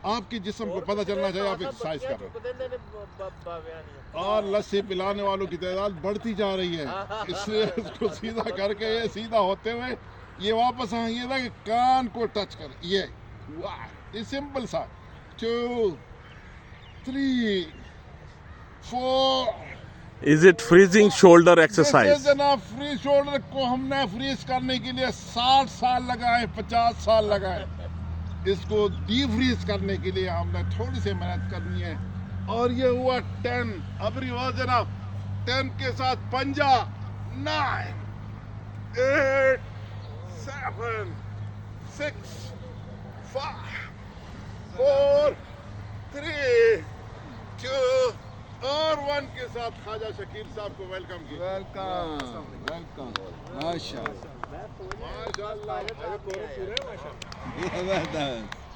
आपके जिस्म को पता चलना चाहिए आप एक्सरसाइज कर रहे हो। और लस्सी पिलाने वालों की तादाद बढ़ती जा रही है, इसलिए उसको सीधा करके ये सीधा होते हुए ये वापस आइएगा कि कान को टच कर, ये वाह, ये सिंपल सा 2 3 4। Is it freezing shoulder exercise? जनाब फ्री शोल्डर को हमने फ्रीज करने के लिए 60 साल लगाए, 50 साल लगाए। इसको डी फ्रीज करने के लिए हमने थोड़ी सी मेहनत करनी है। और ये हुआ 10। अब रिवर्स जनाब, 10 के साथ पंजा, 9 8 7 6 5 4 3 2 और 1 के साथ ख्वाजा शकील साहब को वेलकम किया। वेलकम माशाअल्लाह माशाअल्लाह। जबरदस्त।